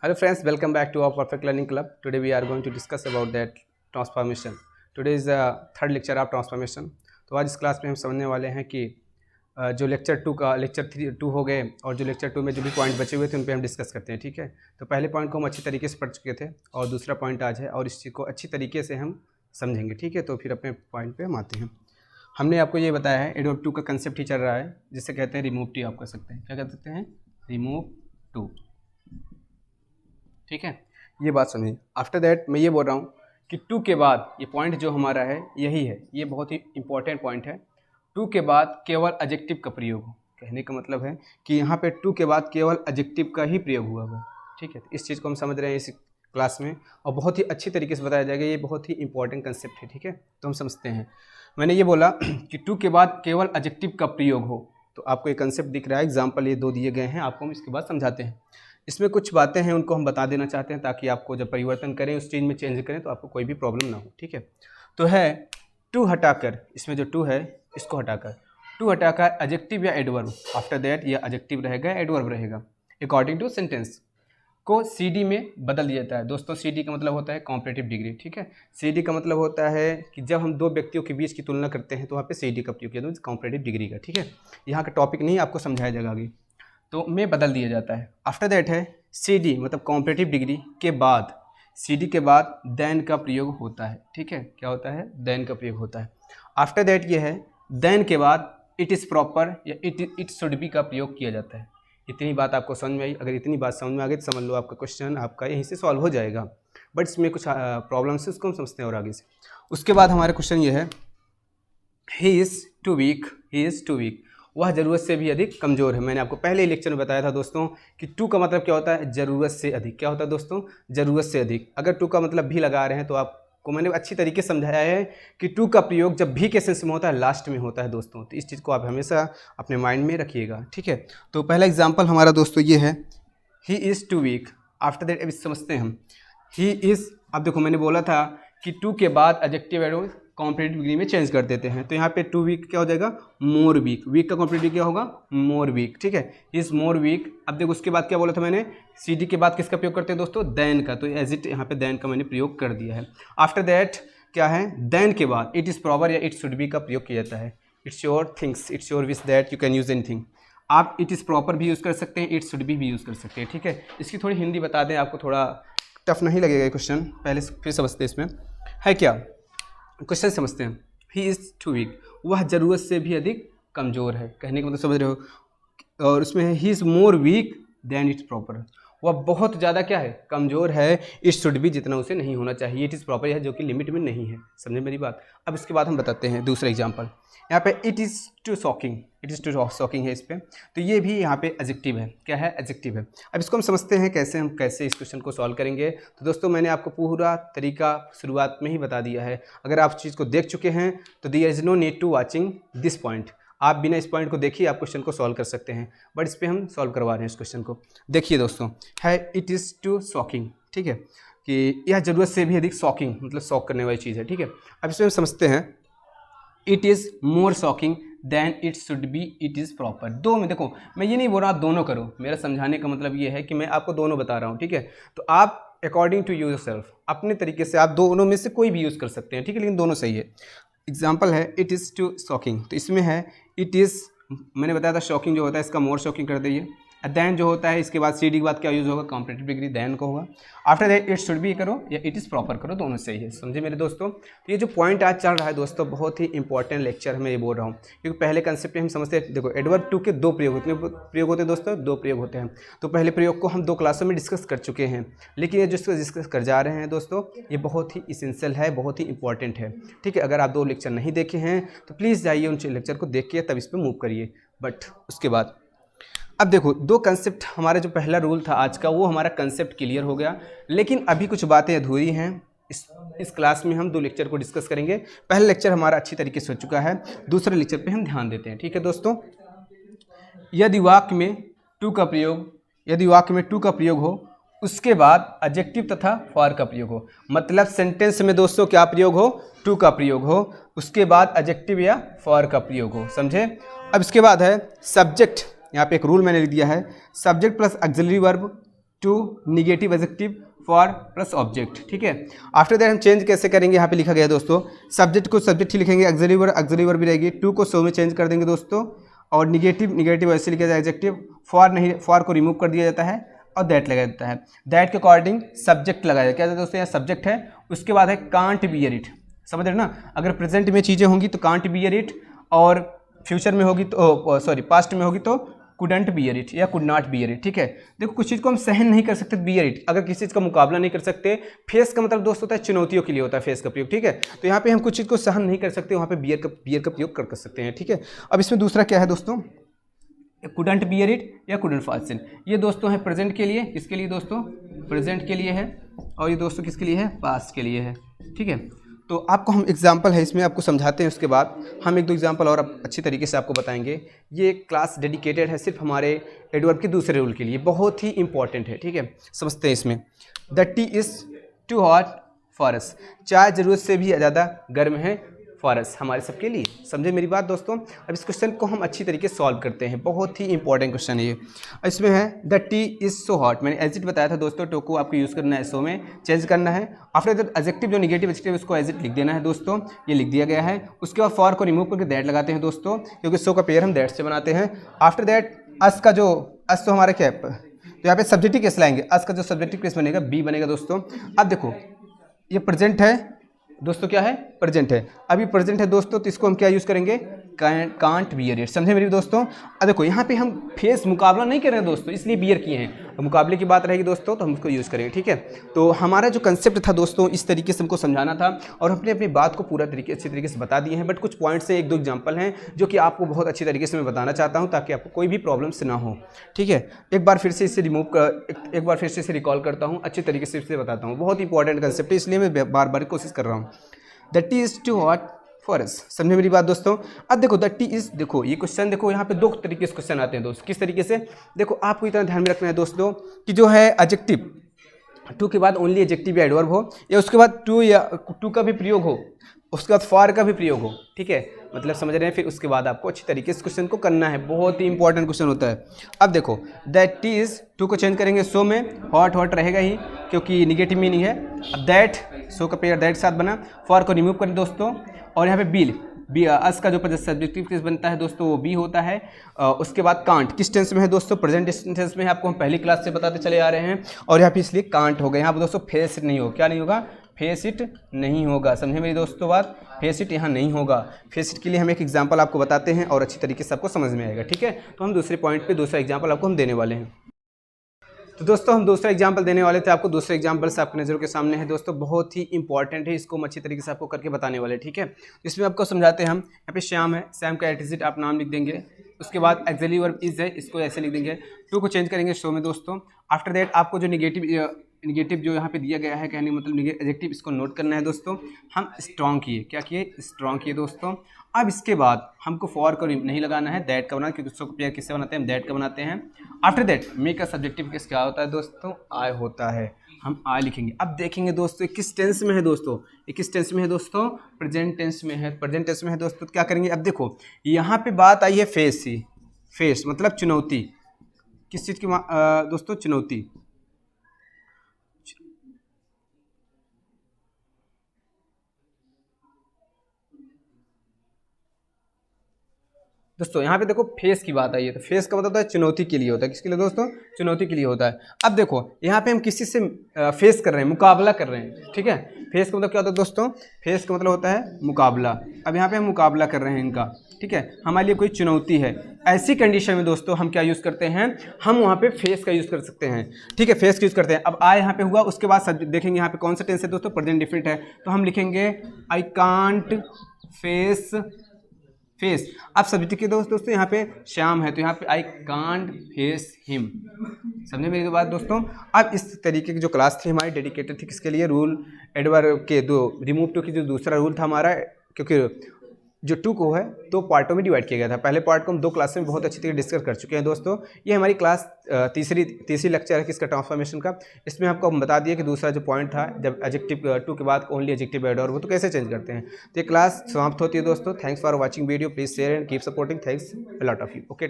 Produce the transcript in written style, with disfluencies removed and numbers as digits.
Hello friends, welcome back to our Perfect Learning Club. Today we are going to discuss about that transformation. Today is the third lecture of transformation. तो आज इस class में हम समझने वाले हैं कि जो लेक्चर 2 का लेक्चर 2 हो गए और जो लेक्चर 2 में जो भी पॉइंट बचे हुए थे उन पे हम डिस्कस करते हैं, ठीक है। तो पहले पॉइंट को हम अच्छी तरीके से पढ़ चुके थे और दूसरा पॉइंट आज है और इस चीज़ को अच्छी तरीके से हम समझेंगे, ठीक है। तो फिर अपने पॉइंट पर हम आते हैं। हमने आपको ये बताया है एडोब 2 का कंसेप्ट ही चल रहा है, जिसे कहते हैं रिमूव टी। आप कर सकते हैं, क्या कर सकते हैं, रिमूव टू, ठीक है। ये बात समझिए। आफ्टर दैट मैं ये बोल रहा हूँ कि 2 के बाद ये पॉइंट जो हमारा है यही है, ये बहुत ही इंपॉर्टेंट पॉइंट है। 2 के बाद केवल एडजेक्टिव का प्रयोग हो, कहने का मतलब है कि यहाँ पे 2 के बाद केवल एडजेक्टिव का ही प्रयोग हुआ है, ठीक है। इस चीज़ को हम समझ रहे हैं इस क्लास में और बहुत ही अच्छी तरीके से बताया जाएगा। ये बहुत ही इंपॉर्टेंट कंसेप्ट है, ठीक है। तो हम समझते हैं। मैंने ये बोला कि 2 के बाद केवल एडजेक्टिव का प्रयोग हो, तो आपको ये कंसेप्ट दिख रहा है। एग्जाम्पल ये 2 दिए गए हैं, आपको हम इसके बाद समझाते हैं। इसमें कुछ बातें हैं उनको हम बता देना चाहते हैं ताकि आपको जब परिवर्तन करें उस चीज़ में चेंज करें तो आपको कोई भी प्रॉब्लम ना हो, ठीक है। तो है 2 हटाकर, इसमें जो 2 है इसको हटाकर 2 हटाकर एडजेक्टिव या एडवर्ब, आफ्टर दैट या एडजेक्टिव रहेगा एडवर्ब रहेगा, अकॉर्डिंग टू सेंटेंस को CD में बदल दिया जाता है। दोस्तों CD का मतलब होता है कॉम्परेटिव डिग्री, ठीक है। CD का मतलब होता है कि जब हम 2 व्यक्तियों के बीच की तुलना करते हैं तो वहाँ पे CD का प्रयोग किया जाता है, कॉम्परेटिव डिग्री का, ठीक है। यहाँ का टॉपिक नहीं, आपको समझाया जाएगा आगे। तो में बदल दिया जाता है। आफ्टर दैट है CD मतलब कॉम्परेटिव डिग्री के बाद, CD के बाद देन का प्रयोग होता है, ठीक है। क्या होता है, देन का प्रयोग होता है। आफ्टर दैट ये है देन के बाद इट इज़ प्रॉपर या इट शुड बी का प्रयोग किया जाता है। इतनी बात आपको समझ में आई? अगर इतनी बात समझ में आ गई तो समझ लो आपका क्वेश्चन आपका यहीं से सॉल्व हो जाएगा। बट इसमें कुछ प्रॉब्लम्स है, उसको हम समझते हैं और आगे से। उसके बाद हमारा क्वेश्चन ये है he is too weak, he is too weak, वह ज़रूरत से भी अधिक कमज़ोर है। मैंने आपको पहले ही लेक्चर में बताया था दोस्तों कि 2 का मतलब क्या होता है, ज़रूरत से अधिक। क्या होता है दोस्तों, ज़रूरत से अधिक। अगर 2 का मतलब भी लगा रहे हैं तो आपको मैंने अच्छी तरीके से समझाया है कि 2 का प्रयोग जब भी के सेंस में होता है लास्ट में होता है दोस्तों। तो इस चीज़ को आप हमेशा अपने माइंड में रखिएगा, ठीक है। तो पहला एग्जाम्पल हमारा दोस्तों ये है he is too weak. After that अब समझते हैं हम ही इज़। अब देखो मैंने बोला था कि 2 के बाद एडजेक्टिव एडवर्ब कॉम्परेटिव डिग्री में चेंज कर देते हैं। तो यहाँ पे 2 वीक क्या हो जाएगा, मोर वीक। वीक का कॉम्परेटिव क्या होगा, मोर वीक, ठीक है। Is more weak. अब देखो उसके बाद क्या बोला था मैंने, CD के बाद किसका प्रयोग करते हैं दोस्तों, देन का। तो एज इट यहाँ पे देन का मैंने प्रयोग कर दिया है। आफ्टर दैट क्या है, देन के बाद इट इज़ प्रॉपर या इट शुड बी का प्रयोग किया जाता है। It's your things, it's your wish that you can use anything. आप इट इज़ प्रॉपर भी यूज़ कर सकते हैं, इट शुड बी यूज़ कर सकते हैं, ठीक है। इसकी थोड़ी हिंदी बता दें, आपको थोड़ा टफ नहीं लगेगा ये क्वेश्चन। पहले फिर समझते हैं इसमें है क्या, क्वेश्चन समझते हैं। ही इज़ टू वीक, वह ज़रूरत से भी अधिक कमज़ोर है, कहने का मतलब समझ रहे हो। और उसमें है he is more weak than it's proper, वह बहुत ज़्यादा क्या है, कमज़ोर है। इट शुड भी जितना उसे नहीं होना चाहिए, इट इज़ प्रॉपर है जो कि लिमिट में नहीं है। समझे मेरी बात। अब इसके बाद हम बताते हैं दूसरा एग्जाम्पल। यहाँ पे it is too shocking, it is too shocking है इस पर। तो ये भी यहाँ पे एडजेक्टिव है। क्या है, एडजेक्टिव है। अब इसको हम समझते हैं कैसे, हम कैसे इस क्वेश्चन को सॉल्व करेंगे। तो दोस्तों मैंने आपको पूरा तरीका शुरुआत में ही बता दिया है। अगर आप चीज़ को देख चुके हैं तो there is no need to watching this point. आप बिना इस पॉइंट को देखिए आप क्वेश्चन को सॉल्व कर सकते हैं, बट इस पर हम सॉल्व करवा रहे हैं इस क्वेश्चन को। देखिए दोस्तों है इट इज़ टू शॉकिंग, ठीक है, कि यह ज़रूरत से भी अधिक शॉकिंग मतलब शॉक करने वाली चीज़ है, ठीक है। अब इसमें हम समझते हैं it is more shocking than it should be, it is proper. दो में देखो मैं ये नहीं बोल रहा आप दोनों करो, मेरा समझाने का मतलब ये है कि मैं आपको दोनों बता रहा हूँ, ठीक है। तो आप अकॉर्डिंग टू यूर सेल्फ अपने तरीके से आप दोनों में से कोई भी यूज़ कर सकते हैं, ठीक है, लेकिन दोनों सही है। एग्जाम्पल है इट इज़ टू शॉकिंग, तो इसमें है इट इज़, मैंने बताया था शॉकिंग जो होता है इसका मोर शॉकिंग कर दीजिए। देन जो होता है इसके बाद CD के बाद क्या यूज़ होगा, कॉम्परेटिव डिग्री देन का होगा। After that it should B करो या इट इज़ प्रॉपर करो, दोनों सही है। समझे मेरे दोस्तों। तो ये जो पॉइंट आज चल रहा है दोस्तों बहुत ही इंपॉर्टेंट लेक्चर मैं ये बोल रहा हूँ, क्योंकि पहले कंसेप्ट में हम समझते हैं। देखो एडवर्ब 2 के 2 प्रयोग होते हैं, प्रयोग होते हैं दोस्तों, 2 प्रयोग होते हैं। तो पहले प्रयोग को हम 2 क्लासों में डिस्कस कर चुके हैं, लेकिन ये जिसको डिस्कस कर जा रहे हैं दोस्तों ये बहुत ही इसेंशियल है, बहुत ही इंपॉर्टेंट है, ठीक है। अगर आप 2 लेक्चर नहीं देखे हैं तो प्लीज़ जाइए उन लेक्चर को देख के तब इस पर मूव करिए। बट उसके बाद अब देखो 2 कंसेप्ट, हमारा जो पहला रूल था आज का वो हमारा कंसेप्ट क्लियर हो गया, लेकिन अभी कुछ बातें अधूरी हैं। इस क्लास में हम 2 लेक्चर को डिस्कस करेंगे। पहला लेक्चर हमारा अच्छी तरीके से हो चुका है, दूसरे लेक्चर पे हम ध्यान देते हैं, ठीक है दोस्तों। यदि वाक्य में 2 का प्रयोग, यदि वाक्य में 2 का प्रयोग हो उसके बाद एडजेक्टिव तथा फॉर का प्रयोग हो, मतलब सेंटेंस में दोस्तों क्या प्रयोग हो, 2 का प्रयोग हो, उसके बाद एडजेक्टिव या फॉर का प्रयोग हो, समझे। अब इसके बाद है सब्जेक्ट, यहाँ पे एक रूल मैंने लिख दिया है, subject plus auxiliary verb to negative adjective for plus object, ठीक है। आफ्टर दैट हम चेंज कैसे करेंगे, यहाँ पे लिखा गया है दोस्तों, सब्जेक्ट को सब्जेक्ट ही लिखेंगे, ऑक्सिलरी वर्ब भी रहेगी, टू को सो में चेंज कर देंगे दोस्तों, और निगेटिव ऐसे लिखा जाए एडजेक्टिव, फॉर नहीं, फॉर को रिमूव कर दिया जाता है और दैट लगाया जाता है। दैट के अकॉर्डिंग सब्जेक्ट लगाया जाता है। क्या दोस्तों, यहाँ सब्जेक्ट है, उसके बाद है कांट बियर इट, समझ रहे ना। अगर प्रेजेंट में चीज़ें होंगी तो कांट बियर इट, और फ्यूचर में होगी तो सॉरी पास्ट में होगी तो कुडंट बियर इट या कुड नॉट बियर इट, ठीक है। देखो कुछ चीज़ को हम सहन नहीं कर सकते, बियर इट। अगर किसी चीज़ का मुकाबला नहीं कर सकते, फेस का मतलब दोस्त होता है चुनौतियों के लिए होता है फेस का प्रयोग, ठीक है। तो यहाँ पे हम कुछ चीज़ को सहन नहीं कर सकते, वहाँ पे बियर का प्रयोग कर सकते हैं, ठीक है। अब इसमें दूसरा क्या है दोस्तों, कुडंट बियर इट या कुडंट फास्टन, ये दोस्तों है प्रेजेंट के लिए, किसके लिए दोस्तों, प्रेजेंट के लिए है, और ये दोस्तों किसके लिए है, पास्ट के लिए है, ठीक है। तो आपको हम एग्जाम्पल है इसमें आपको समझाते हैं, उसके बाद हम एक दो एग्जाम्पल और अच्छी तरीके से आपको बताएंगे। ये क्लास डेडिकेटेड है सिर्फ हमारे एडवर्ब के दूसरे रूल के लिए, बहुत ही इंपॉर्टेंट है, ठीक है। समझते हैं इसमें, the tea is too hot for us, चाय ज़रूरत से भी ज़्यादा गर्म है फॉर अस, हमारे सबके लिए। समझे मेरी बात दोस्तों। अब इस क्वेश्चन को हम अच्छी तरीके से सॉल्व करते हैं, बहुत ही इंपॉर्टेंट क्वेश्चन है ये। इसमें है the tea is so hot, मैंने एज इट बताया था दोस्तों, टू को आपको यूज़ करना है, सो में चेंज करना है। आफ्टर दैट एडजेक्टिव जो निगेटिव एडजेक्टिव उसको एज इट लिख देना है दोस्तों, ये लिख दिया गया है। उसके बाद फॉर को रिमूव करके दैट लगाते हैं दोस्तों, क्योंकि सो का पेयर हम दैट से बनाते हैं। आफ्टर दैट अस का जो अस तो हमारा क्या है, तो यहाँ पे सब्जेक्टिव केस लाएंगे, अस का जो सब्जेक्टिव केस बनेगा बी बनेगा दोस्तों। अब देखो ये प्रेजेंट है दोस्तों, क्या है, प्रेजेंट है। अभी प्रेजेंट है दोस्तों, तो इसको हम क्या यूज़ करेंगे, कांट बियर इट, समझे मेरे दोस्तों। अब देखो यहाँ पे हम फेस मुकाबला नहीं कर रहे हैं दोस्तों, इसलिए बियर किए हैं। मुकाबले की बात रहेगी दोस्तों तो हम उसको यूज़ करेंगे, ठीक है। तो हमारा जो कंसेप्ट था दोस्तों, इस तरीके से हमको समझाना था, और हमने अपनी बात को पूरा अच्छी तरीके से बता दिए हैं। बट कुछ पॉइंट्स हैं, एक दो एग्जाम्पल हैं जो कि आपको बहुत अच्छी तरीके से मैं बताना चाहता हूँ, ताकि आपको कोई भी प्रॉब्लम्स ना हो, ठीक है। एक बार फिर से इसे रिमूव कर, एक बार फिर से इसे रिकॉल करता हूँ, अच्छे तरीके से इसे बताता हूँ। बहुत इंपॉर्टेंट कंसेप्ट है, इसलिए मैं बार बार कोशिश कर रहा हूँ। The tea is too hot for us, समझे मेरी बात दोस्तों। अब देखो द टी इज़, देखो ये क्वेश्चन, देखो यहाँ पे दो तरीके से क्वेश्चन आते हैं दोस्त, किस तरीके से, देखो आपको इतना ध्यान में रखना है दोस्तों कि जो है एडजेक्टिव टू के बाद ओनली एडजेक्टिव या एडवर्ब हो, या उसके बाद टू का भी प्रयोग हो, उसके बाद फॉर का भी प्रयोग हो, ठीक है, मतलब समझ रहे हैं। फिर उसके बाद आपको अच्छी तरीके से क्वेश्चन को करना है, बहुत ही इंपॉर्टेंट क्वेश्चन होता है। अब देखो दैट टी इज़, टू को चेंज करेंगे सो में, हॉट रहेगा ही क्योंकि निगेटिव मीनिंग है। अब दैट, सो का पेयर दैट साथ बना, फॉर को रिमूव करें दोस्तों, और यहाँ पे बी अस का जो सब्जेक्टिव केस बनता है दोस्तों वो बी होता है। उसके बाद कांट किस टेंस में है दोस्तों, प्रेजेंट टेंस में है, आपको हम पहली क्लास से बताते चले आ रहे हैं, और यहाँ पे इसलिए कांट हो गया। यहाँ पे दोस्तों फेस नहीं होगा, क्या नहीं होगा, फेस इट नहीं होगा, समझे मेरी दोस्तों बात, फेस इट यहाँ नहीं होगा। फेस इट के लिए हम एक एग्जांपल आपको बताते हैं और अच्छी तरीके से आपको समझ में आएगा, ठीक है। तो हम दूसरे पॉइंट पे दूसरा एग्जांपल आपको हम देने वाले हैं। तो दोस्तों हम दूसरा एग्जांपल देने वाले थे आपको, दूसरा एग्जांपल से आपके नज़रों के सामने है दोस्तों, बहुत ही इंपॉर्टेंट है, इसको हम अच्छी तरीके से आपको करके बताने वाले, ठीक है। इसमें आपको समझाते हैं हम, यहाँ पे श्याम है, श्याम का एटिजिट आप नाम लिख देंगे, उसके बाद एक्सिलरी वर्ब इज है, इसको ऐसे लिख देंगे, टू को चेंज करेंगे शो में दोस्तों। आफ्टर दैट आपको जो निगेटिव जो यहाँ पे दिया गया है, कहने का मतलब एडजेक्टिव, इसको नोट करना है दोस्तों। हम स्ट्रॉन्ग किए, क्या किए, स्ट्रॉन्ग किए दोस्तों। अब इसके बाद हमको फॉर को नहीं लगाना है, दैट का बनाना, क्योंकि उसको पेयर किससे बनाते हैं, हम दैट का बनाते हैं। आफ्टर दैट मे का सब्जेक्टिव केस क्या होता है दोस्तों, आई होता है, हम आई लिखेंगे। अब देखेंगे दोस्तों किस टेंस में है दोस्तों, ये किस टेंस में है दोस्तों, प्रेजेंट टेंस में है, प्रेजेंट टेंस में है दोस्तों। क्या करेंगे, अब देखो यहाँ पे बात आई है फेस ही, फेस मतलब चुनौती, किस चीज़ की दोस्तों, चुनौती। दोस्तों यहाँ पे देखो फेस की बात आई है, तो फेस का मतलब होता है चुनौती के लिए होता है, किसके लिए दोस्तों, चुनौती के लिए होता है। अब देखो यहाँ पे हम किसी से फेस कर रहे हैं, मुकाबला कर रहे हैं, ठीक है। फेस का मतलब क्या होता है दोस्तों, फेस का मतलब होता है मुकाबला। अब यहाँ पे हम मुकाबला कर रहे हैं इनका, ठीक है, हमारे लिए कोई चुनौती है। ऐसी कंडीशन में दोस्तों हम क्या यूज़ करते हैं, हम वहाँ पे फेस का यूज़ कर सकते हैं, ठीक है, फेस का यूज़ करते हैं। अब आई यहाँ पे हुआ, उसके बाद देखेंगे यहाँ पे कौन सा टेंस है दोस्तों, प्रेजेंट डिफरेंट है, तो हम लिखेंगे आई कांट फेस फेस। अब सब्जेक्ट के दोस्तों यहाँ पे श्याम है, तो यहाँ पे आई कांट फेस हिम, समझे मेरी बात दोस्तों। अब इस तरीके की जो क्लास थी हमारी डेडिकेटेड थी किसके लिए, रूल एडवर्ब के दो, रिमूव टू की जो दूसरा रूल था हमारा, क्योंकि जो टू को है दो पार्टों में डिवाइड किया गया था। पहले पार्ट को हम दो क्लास में बहुत अच्छी तरीके डिस्कस कर चुके हैं दोस्तों। ये हमारी क्लास तीसरी लेक्चर है किसका, ट्रांसफॉर्मेशन का। इसमें आपको हम बता दिया कि दूसरा जो पॉइंट था, जब एडजेक्टिव टू के बाद ओनली एडजेक्टिव एड और वो तो कैसे चेंज करते हैं। तो ये क्लास समाप्त होती है दोस्तों। Thanks for watching video, please share and keep supporting, thanks a lot of you, okay.